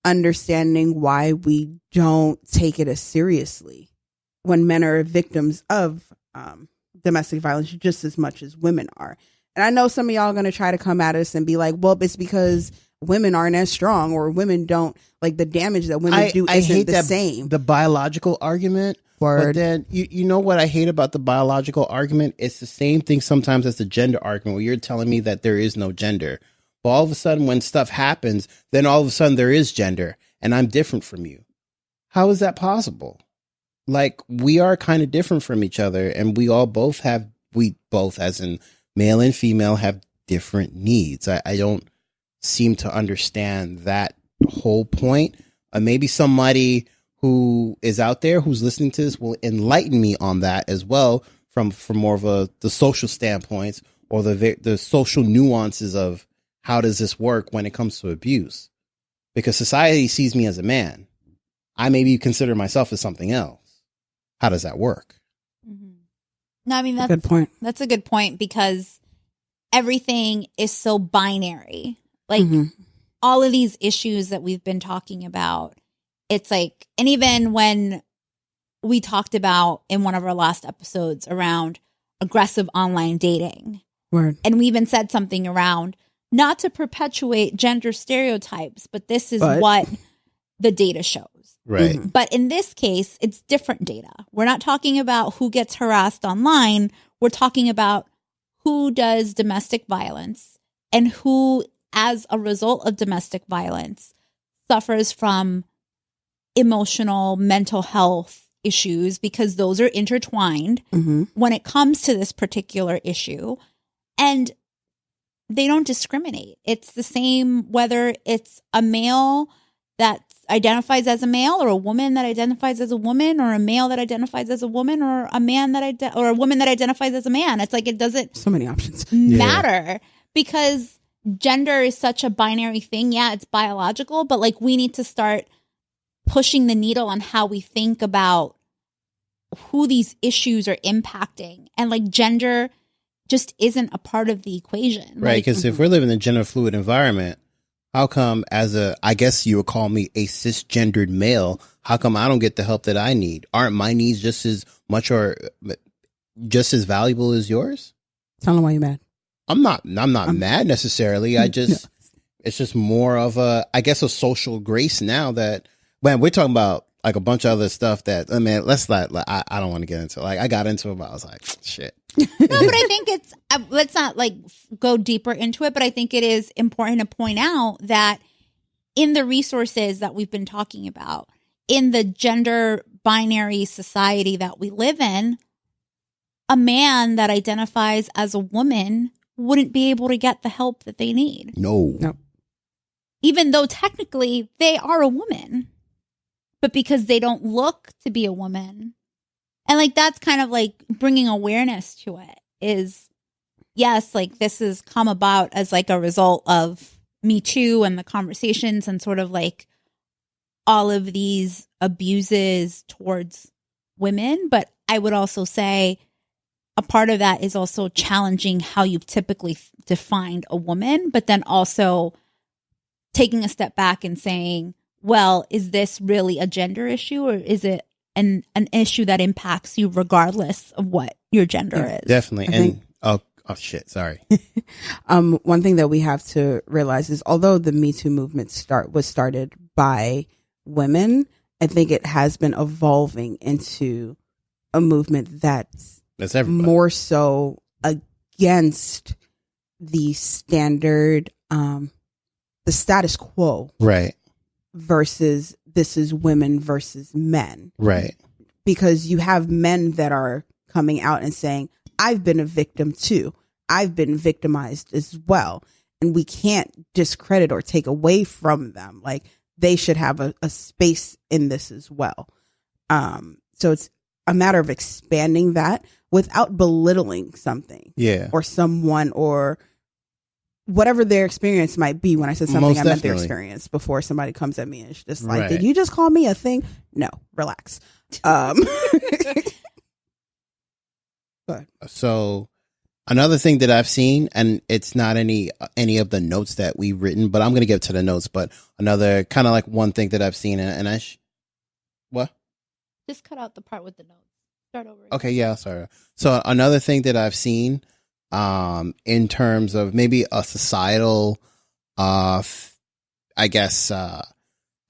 understanding why we don't take it as seriously when men are victims of domestic violence just as much as women are. And I know some of y'all are going to try to come at us and be like, well, it's because women aren't as strong, or women don't, like, the damage that women do isn't the same. The biological argument. Word. But then you know what I hate about the biological argument? It's the same thing sometimes as the gender argument, where you're telling me that there is no gender. But all of a sudden when stuff happens, then all of a sudden there is gender and I'm different from you. How is that possible? Like, we are kind of different from each other, and we both as in male and female have different needs. I don't seem to understand that whole point. Maybe somebody who is out there who's listening to this will enlighten me on that as well, from more of the social standpoints, or the social nuances of how does this work when it comes to abuse. Because society sees me as a man. I maybe consider myself as something else. How does that work? Mm-hmm. No, I mean, That's a good point. That's a good point, because everything is so binary. Like, all of these issues that we've been talking about, it's like, and even when we talked about in one of our last episodes around aggressive online dating, Word. and we even said something around not to perpetuate gender stereotypes, but this is what the data shows. Right. Mhm. But in this case, it's different data. We're not talking about who gets harassed online. We're talking about who does domestic violence and who, as a result of domestic violence, suffers from emotional, mental health issues, because those are intertwined when it comes to this particular issue. And they don't discriminate. It's the same whether it's a male that identifies as a male, or a woman that identifies as a woman, or a male that identifies as a woman, or a man that or a woman that identifies as a man. It's like it doesn't so many options matter because gender is such a binary thing. Yeah, it's biological, but like we need to start pushing the needle on how we think about who these issues are impacting, and like gender just isn't a part of the equation, right? Because if we're living in a gender fluid environment, how come I guess you would call me a cisgendered male, how come I don't get the help that I need? Aren't my needs just as much or just as valuable as yours? Tell them why you're mad. I'm not mad necessarily. I just, it's just more of I guess a social grace now that, when we're talking about like a bunch of other stuff that, I mean, let's not, I don't want to get into, like, I got into it, but I was like, shit. No, but I think it's, let's not like go deeper into it, but I think it is important to point out that in the resources that we've been talking about, in the gender binary society that we live in, a man that identifies as a woman wouldn't be able to get the help that they need. No. Even though technically they are a woman, but because they don't look to be a woman. And like, that's kind of like bringing awareness to it is, yes, like this has come about as like a result of Me Too and the conversations and sort of like all of these abuses towards women. But I would also say a part of that is also challenging how you've typically defined a woman, but then also taking a step back and saying, well, is this really a gender issue, or is it an issue that impacts you regardless of what your gender is? Definitely. And oh shit, sorry. One thing that we have to realize is, although the Me Too movement was started by women, I think it has been evolving into a movement that's more so against the standard, the status quo, right? Versus this is women versus men, right? Because you have men that are coming out and saying, I've been a victim too. I've been victimized as well. And we can't discredit or take away from them. Like, they should have a space in this as well. So it's a matter of expanding that without belittling something, or someone, or whatever their experience might be. When I said something, I meant their experience, before somebody comes at me and it's just like, did you just call me a thing? No, relax. So another thing that I've seen, and it's not any of the notes that we've written, but I'm going to get to the notes, but another kind of like one thing that I've seen, and I what? Just cut out the part with the notes. Start over again. Okay, yeah, sorry. So another thing that I've seen, in terms of maybe a societal, I guess, kind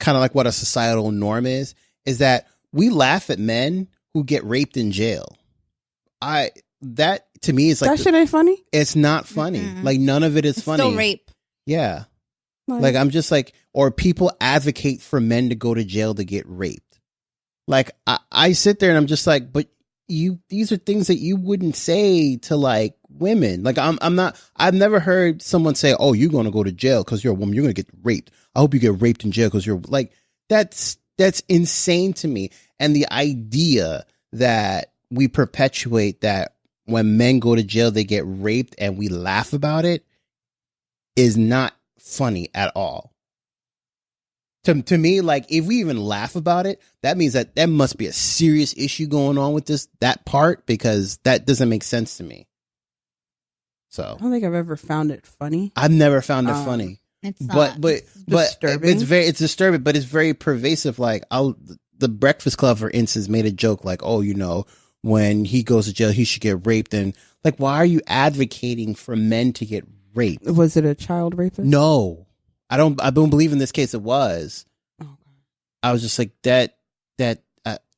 of like what a societal norm is that we laugh at men who get raped in jail. That to me is like, that shit ain't funny. It's not funny. Mm-hmm. Like, none of it is funny. Still rape. Yeah. Like, I'm just like, or people advocate for men to go to jail to get raped. Like, I sit there and I'm just like, but these are things that you wouldn't say to like women. Like, I've never heard someone say, oh, you're going to go to jail because you're a woman. You're going to get raped. I hope you get raped in jail because you're like, that's insane to me. And the idea that we perpetuate that when men go to jail, they get raped and we laugh about it is not funny at all. To me, like, if we even laugh about it, that means that there must be a serious issue going on with that part, because that doesn't make sense to me. So I don't think I've ever found it funny. I've never found it funny. It's not. But disturbing. It's disturbing, but it's very pervasive. Like, the Breakfast Club, for instance, made a joke like, oh, when he goes to jail, he should get raped. And like, why are you advocating for men to get raped? Was it a child rapist? No. I don't believe in this case it was. Okay. I was just like that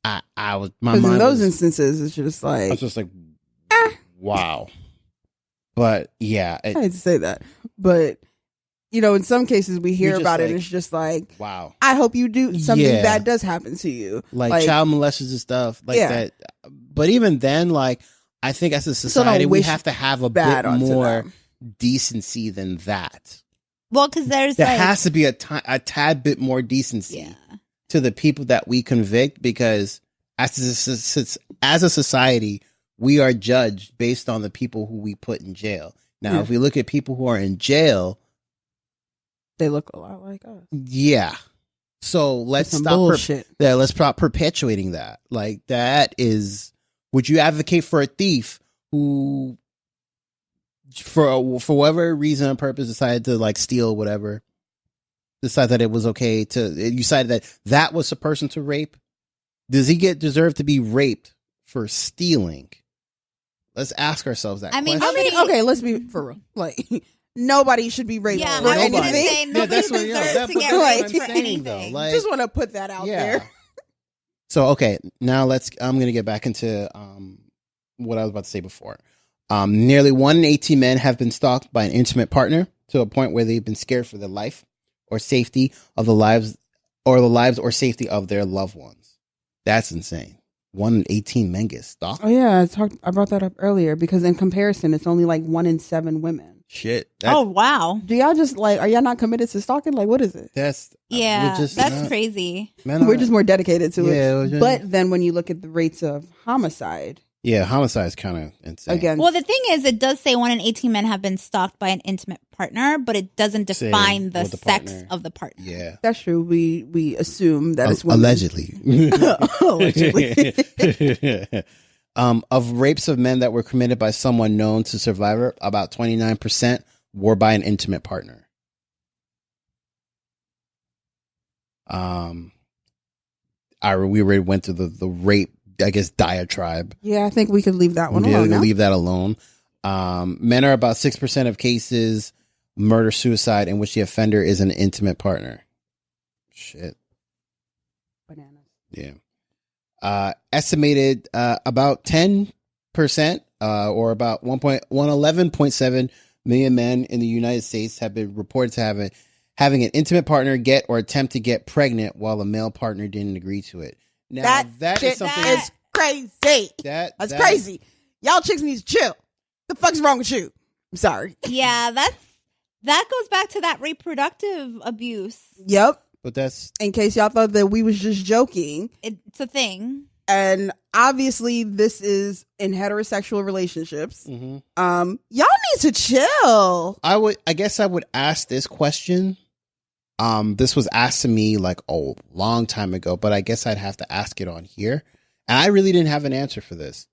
I was, my mind, in those instances, it's just like, I was just like, wow. But yeah, I hate to say that, but in some cases we hear about it, and it's just like, wow. I hope you do something bad does happen to you, like child molesters and stuff like that. But even then, like, I think as a society we have to have a bit more decency than that. Well, because there has to be a tad bit more decency to the people that we convict, because as a society, we are judged based on the people who we put in jail. Now, if we look at people who are in jail, they look a lot like us. Yeah. So let's stop perpetuating that. Like, that is, would you advocate for a thief who, for whatever reason or purpose, decided to like steal whatever, decide that it was okay to, decided that was a person to rape? Does he deserve to be raped for stealing? Let's ask ourselves that question. Okay, let's be for real. Like, nobody should be raped. Yeah, for anything. Nobody deserves to get raped for anything. Though. Like, just want to put that out there. So, okay, now I'm going to get back into what I was about to say before. Nearly 1 in 18 men have been stalked by an intimate partner to a point where they've been scared for their life or safety of the lives or safety of their loved ones. That's insane. 1 in 18 men get stalked. Oh yeah, I brought that up earlier because in comparison, it's only like 1 in 7 women. Shit. Oh wow. Do y'all just are y'all not committed to stalking? Like, what is it? That's crazy. We're just more dedicated to it. But then when you look at the rates of homicide. Yeah, homicide is kind of insane. Again, well, the thing is, it does say 1 in 18 men have been stalked by an intimate partner, but it doesn't define the sex of the partner. Yeah, that's true. We assume that it's women. Allegedly. Allegedly. Of rapes of men that were committed by someone known to survivor, about 29% were by an intimate partner. We already went through the rape, I guess, diatribe. Yeah, I think we could leave that one alone. Leave that alone. Men are about 6% of cases, murder, suicide, in which the offender is an intimate partner. Shit. Bananas. Yeah. Estimated about 10%, or about 111.7 million men in the United States have been reported to having an intimate partner get or attempt to get pregnant while a male partner didn't agree to it. Now, that is something is crazy. That's crazy. Y'all chicks need to chill. The fuck's wrong with you? I'm sorry. Yeah, that goes back to that reproductive abuse. Yep. But that's, in case y'all thought that we was just joking. It's a thing. And obviously this is in heterosexual relationships. Mm-hmm. Y'all need to chill. I guess I would ask this question. This was asked to me like a long time ago, but I guess I'd have to ask it on here. And I really didn't have an answer for this.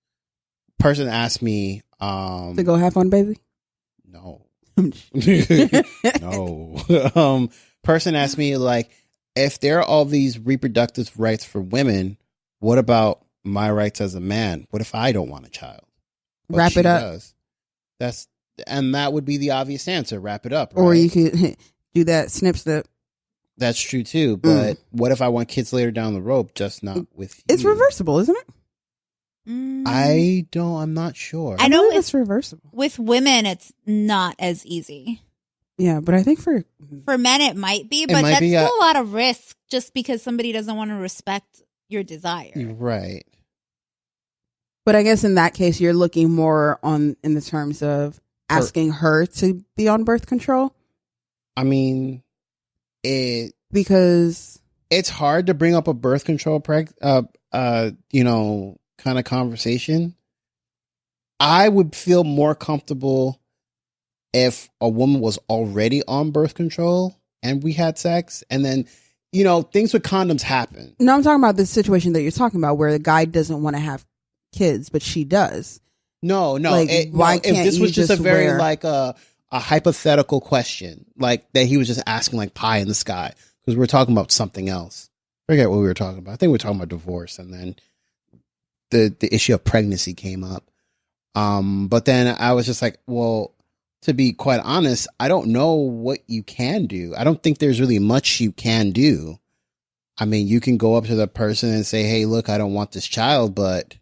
Person asked me, to go have fun, baby? No. No. Person asked me, like, if there are all these reproductive rights for women, what about my rights as a man? What if I don't want a child? But wrap it up. And that would be the obvious answer. Wrap it up. Right? Or you could do that snip. That's true too. But what if I want kids later down the road, just not with you? It's reversible, isn't it? I'm not sure. I know it's reversible. With women, it's not as easy. Yeah, but I think for men, it might be, but that's still a lot of risk just because somebody doesn't want to respect your desire. Right. But I guess in that case, you're looking more in the terms of asking her to be on birth control. I mean, because it's hard to bring up a birth control kind of conversation. I would feel more comfortable if a woman was already on birth control and we had sex, and then, things with condoms happen. No, I'm talking about the situation that you're talking about where the guy doesn't want to have kids, but she does. No. Like, why can't if this was just a very like a hypothetical question, like that he was just asking like pie in the sky, because we're talking about something else. Forget what we were talking about. I think we were talking about divorce, and then the issue of pregnancy came up. But then I was just like, well, to be quite honest, I don't know what you can do. I don't think there's really much you can do. I mean, you can go up to the person and say, hey, look, I don't want this child, but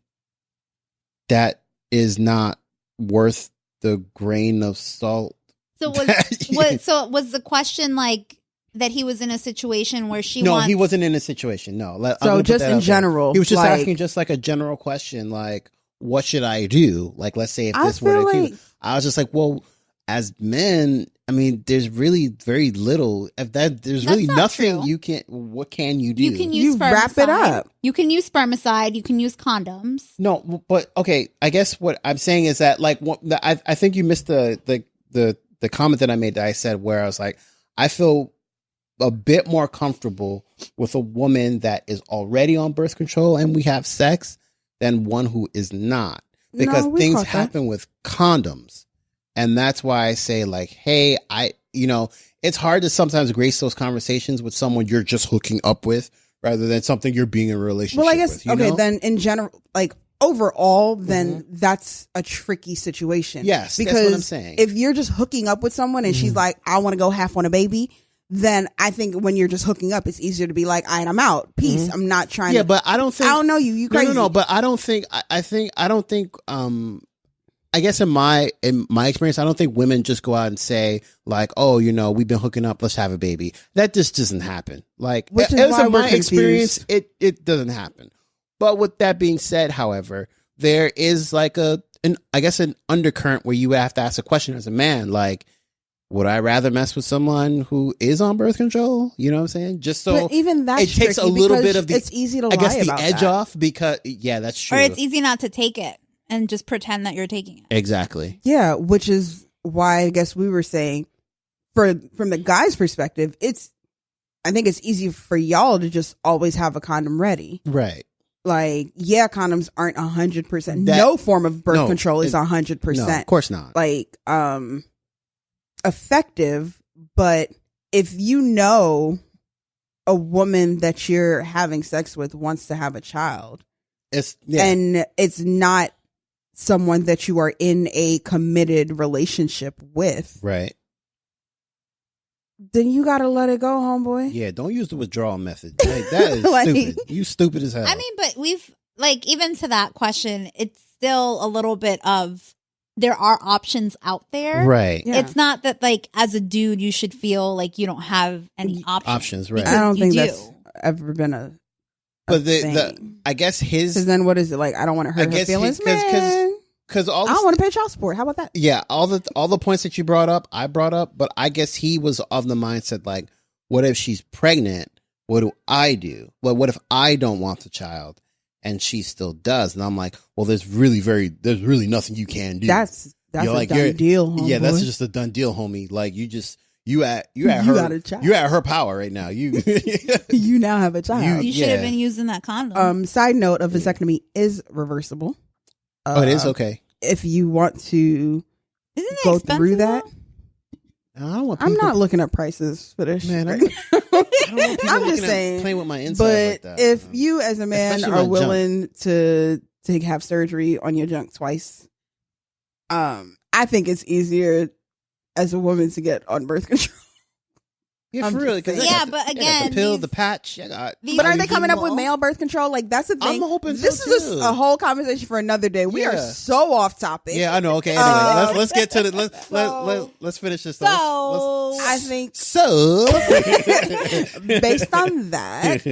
that is not worth the grain of salt. So was the question like that he was in a situation where he wasn't in a situation. No. So just in general. He was just asking just like a general question, like, what should I do? Like, let's say if this were to, I was just like, well, as men, I mean, there's really very little. If that there's That's really not nothing true. you can. What can you do? You can use spermicide. wrap it up. You can use spermicide. You can use condoms. No, but okay. I guess what I'm saying is that like I think you missed the comment that I made that I said where I was like, I feel a bit more comfortable with a woman that is already on birth control and we have sex than one who is not, because things happen with condoms. And that's why I say like, hey, it's hard to sometimes grace those conversations with someone you're just hooking up with rather than something you're being in a relationship with. Well, I guess, know? then in general, like overall, then that's a tricky situation. Yes, because that's what I'm saying. If you're just hooking up with someone and she's like, I want to go half on a baby, then I think when you're just hooking up, it's easier to be like, all right, I'm out. Peace. I'm not trying to. Yeah, but I don't think. I don't know you. You crazy. No, but I don't think. I guess in my experience, I don't think women just go out and say like, oh, we've been hooking up, let's have a baby. That just doesn't happen. Like, which is as why in we're my experience, it doesn't happen. But with that being said, however, there is like an undercurrent where you have to ask a question as a man, like, would I rather mess with someone who is on birth control? You know what I'm saying? Just so but even that's it takes a little bit of it's easy to I guess lie the about edge that. off, because that's true. Or it's easy not to take it and just pretend that you're taking it. Exactly. Yeah, which is why I guess we were saying, from the guy's perspective, I think it's easy for y'all to just always have a condom ready. Right. Like, yeah, condoms aren't 100%. No form of birth control is 100%. No, of course not. Like, effective, but if you know a woman that you're having sex with wants to have a child, and it's not someone that you are in a committed relationship with, right, then you gotta let it go, homeboy. Yeah, don't use the withdrawal method. Like, that is stupid. You stupid as hell. I mean, but we've like, even to that question, it's still a little bit of, there are options out there. Right. Yeah. It's not that like as a dude you should feel like you don't have any options. Right. I don't think do. that's ever been a but thing. I guess his. Because then what is it like? I don't want to hurt her feelings, because I don't want to pay child support. How about that? Yeah, all the points that you brought up, I brought up, but I guess he was of the mindset like, what if she's pregnant? What do I do? Well, what if I don't want the child and she still does? And I'm like, well, there's really nothing you can do. That's a done deal, homeboy. Yeah, that's just a done deal, homie. Like, you at her power right now. You you now have a child. You should have been using that condom. Side note, a vasectomy is reversible. It is okay. If you want to go through that. I'm not looking up prices for this. Man, I don't want I'm just saying, playing with my insides but like that. If you as a man are willing to have surgery on your junk twice, I think it's easier as a woman to get on birth control. Yeah, for real. But again, the pill, the patch. But are they coming up with male birth control? Like, that's the thing. I'm hoping this so is a whole conversation for another day. We are so off topic. Yeah, I know. Okay, anyway, let's get to the let's finish this. I think based on that,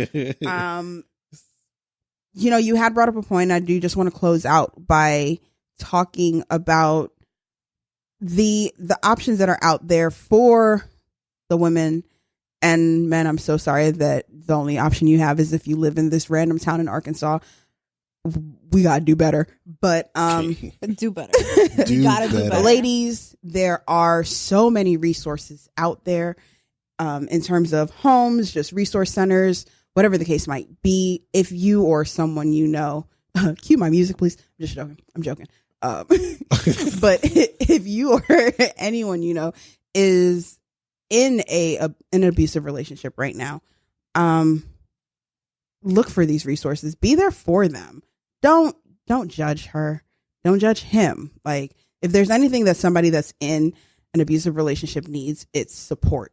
you had brought up a point. I do just want to close out by talking about the options that are out there for the women and men. I'm so sorry that the only option you have is if you live in this random town in Arkansas. We gotta do better, but do better. You gotta do better, ladies. There are so many resources out there, in terms of homes, just resource centers, whatever the case might be. If you or someone cue my music, please. I'm joking. But if you or anyone is in an abusive relationship right now, look for these resources. Be there for them. Don't judge her. Don't judge him. Like, if there's anything that somebody that's in an abusive relationship needs, it's support.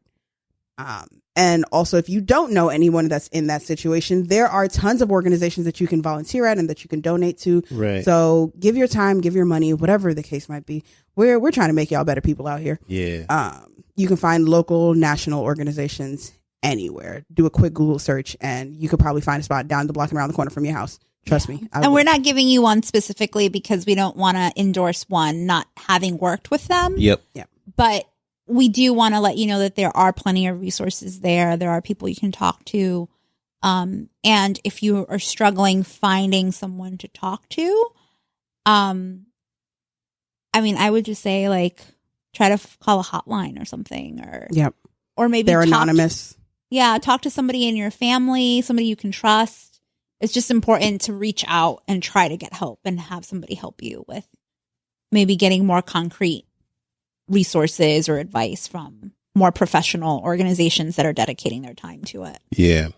And also, if you don't know anyone that's in that situation, there are tons of organizations that you can volunteer at and that you can donate to. Right. So give your time, give your money, whatever the case might be. We're trying to make y'all better people out here. Yeah. You can find local, national organizations anywhere. Do a quick Google search and you could probably find a spot down the block and around the corner from your house. Trust me. And we're not giving you one specifically because we don't want to endorse one not having worked with them. Yep. But we do want to let you know that there are plenty of resources there. There are people you can talk to. And if you are struggling finding someone to talk to, I mean, I would just say like try to call a hotline or something, or maybe they're anonymous. Talk to somebody in your family, somebody you can trust. It's just important to reach out and try to get help and have somebody help you with maybe getting more concrete resources or advice from more professional organizations that are dedicating their time to it. Yeah.